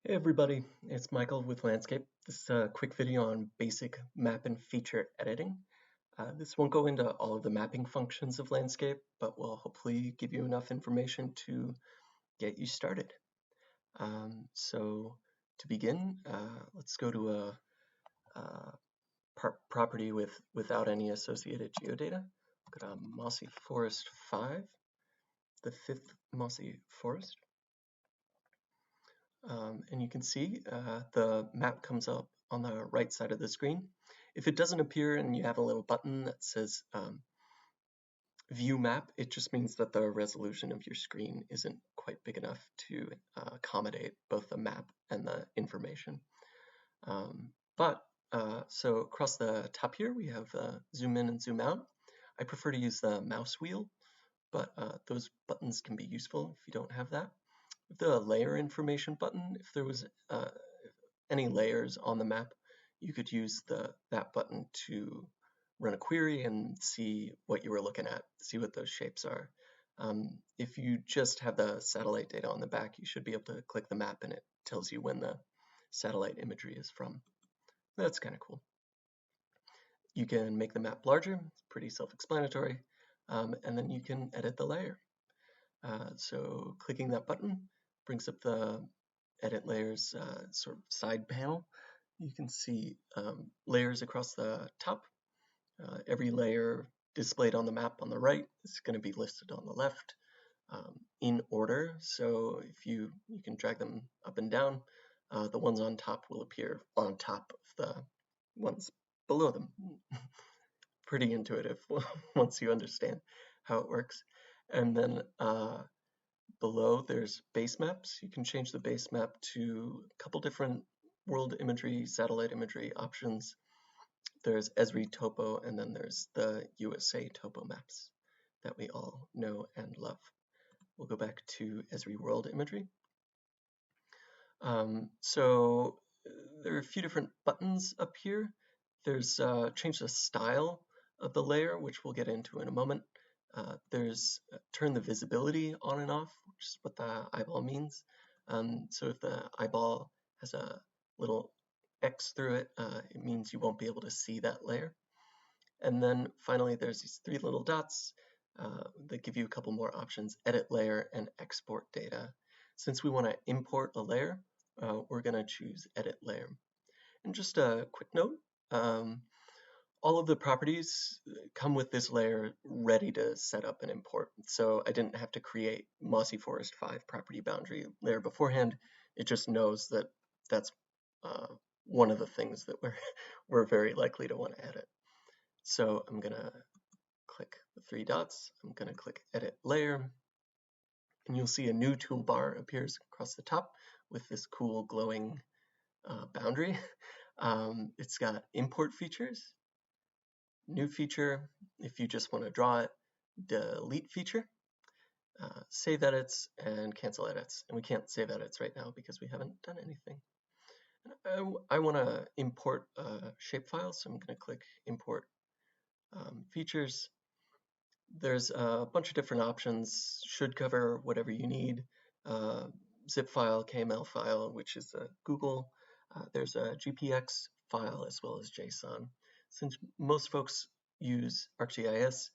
Hey everybody, it's Michael with Landscape. This is a quick video on basic map and feature editing. This won't go into all of the mapping functions of Landscape, but will hopefully give you enough information to get you started. So to begin, let's go to a property without any associated geodata. Go to Mossy Forest 5, the fifth Mossy Forest. And you can see the map comes up on the right side of the screen. If it doesn't appear and you have a little button that says view map, it just means that the resolution of your screen isn't quite big enough to accommodate both the map and the information. So across the top here, we have zoom in and zoom out. I prefer to use the mouse wheel, but those buttons can be useful if you don't have that. The layer information button, if there was any layers on the map, you could use that button to run a query and see what you were looking at, see what those shapes are. If you just have the satellite data on the back, you should be able to click the map and it tells you when the satellite imagery is from. That's kind of cool. You can make the map larger, it's pretty self-explanatory, and then you can edit the layer. So clicking that button brings up the edit layers sort of side panel. You can see layers across the top. Every layer displayed on the map on the right is going to be listed on the left in order. So if you can drag them up and down, the ones on top will appear on top of the ones below them. Pretty intuitive once you understand how it works. And then below there's base maps. You can change the base map to a couple different world imagery, satellite imagery options. There's Esri Topo, and then there's the USA Topo maps that we all know and love. We'll go back to Esri World Imagery. So there are a few different buttons up here. There's change the style of the layer, which we'll get into in a moment. There's turn the visibility on and off, which is what the eyeball means. So if the eyeball has a little X through it, it means you won't be able to see that layer. And then finally, there's these three little dots that give you a couple more options: edit layer and export data. Since we want to import a layer, we're going to choose edit layer. And just a quick note, all of the properties come with this layer ready to set up and import. So I didn't have to create Mossy Forest 5 property boundary layer beforehand. It just knows that that's one of the things that we're very likely to want to edit. So I'm going to click the three dots. I'm going to click Edit Layer. And you'll see a new toolbar appears across the top with this cool glowing boundary. It's got import features, new feature, if you just want to draw it, delete feature, save edits, and cancel edits. And we can't save edits right now because we haven't done anything. I want to import a shapefile, so I'm going to click Import Features. There's a bunch of different options, should cover whatever you need. Zip file, KML file, which is a Google. There's a GPX file as well as JSON. Since most folks use ArcGIS,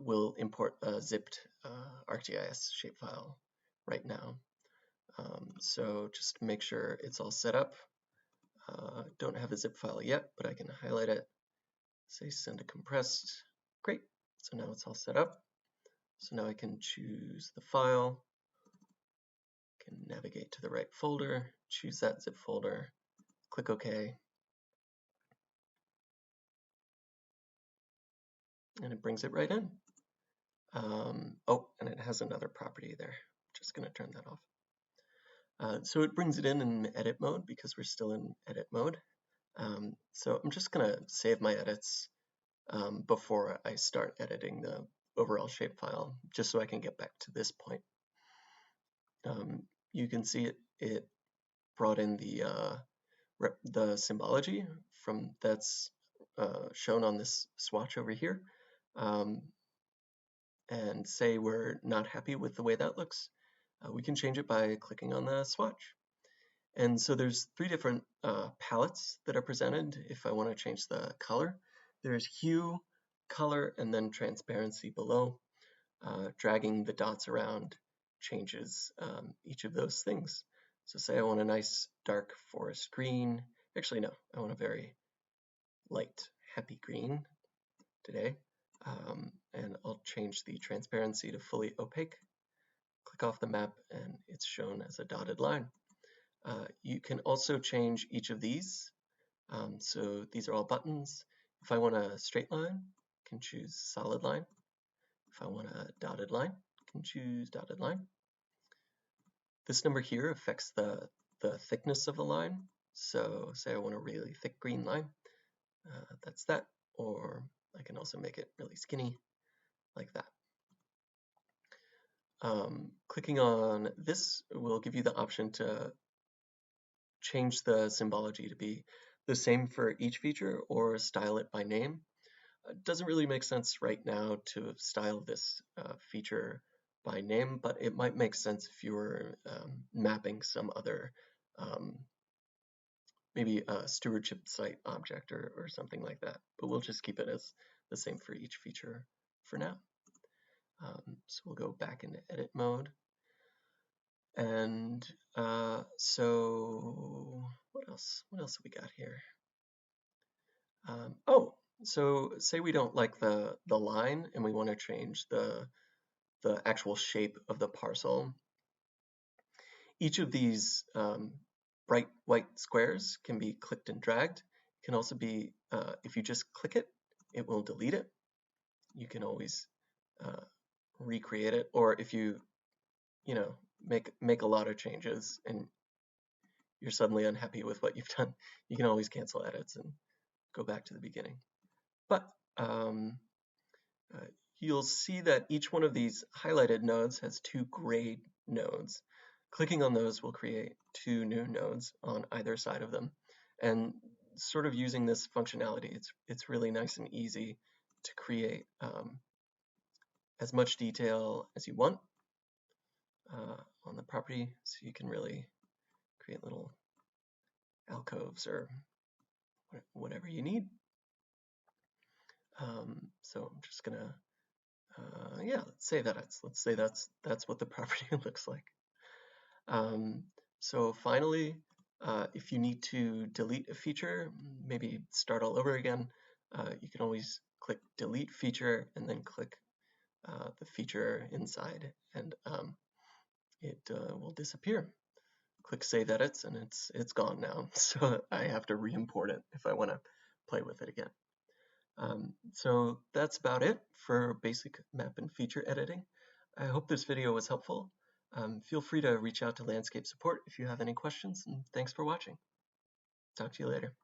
we'll import a zipped ArcGIS shapefile right now. So just make sure it's all set up. Don't have a zip file yet, but I can highlight it, say send a compressed. Great, so now it's all set up. So now I can choose the file, can navigate to the right folder, choose that zip folder, click OK. And it brings it right in. Oh, and it has another property there. Just going to turn that off. So it brings it in edit mode because we're still in edit mode. So I'm just going to save my edits before I start editing the overall shapefile, just so I can get back to this point. You can see it brought in the symbology from that's shown on this swatch over here. And say we're not happy with the way that looks, We can change it by clicking on the swatch. And so there's three different palettes that are presented if I want to change the color. There's hue, color, and then transparency below. Dragging the dots around changes each of those things. So say I want a nice dark forest green. Actually, no, I want a very light, happy green today. And I'll change the transparency to fully opaque. Click off the map and it's shown as a dotted line. You can also change each of these. So these are all buttons. If I want a straight line, I can choose solid line. If I want a dotted line, I can choose dotted line. This number here affects the thickness of the line. So say I want a really thick green line, that's that. Or I can also make it really skinny, like that. Clicking on this will give you the option to change the symbology to be the same for each feature or style it by name. It doesn't really make sense right now to style this feature by name, but it might make sense if you were mapping some other, maybe a stewardship site object or something like that. But we'll just keep it as the same for each feature for now. So we'll go back into edit mode. And so what else have we got here? So say we don't like the line and we want to change the actual shape of the parcel. Each of these bright white squares can be clicked and dragged. It can also be, if you just click it, it will delete it. You can always recreate it, or if you make a lot of changes and you're suddenly unhappy with what you've done, you can always cancel edits and go back to the beginning. But you'll see that each one of these highlighted nodes has two gray nodes. Clicking on those will create two new nodes on either side of them. And sort of using this functionality, it's really nice and easy to create as much detail as you want on the property, so you can really create little alcoves or whatever you need. So I'm just gonna, let's say that's what the property looks like. So finally, if you need to delete a feature, maybe start all over again, you can always click delete feature and then click the feature inside, and it will disappear. Click save edits and it's gone now. So I have to re-import it if I want to play with it again. So that's about it for basic map and feature editing. I hope this video was helpful. Feel free to reach out to Landscape Support if you have any questions, and thanks for watching. Talk to you later.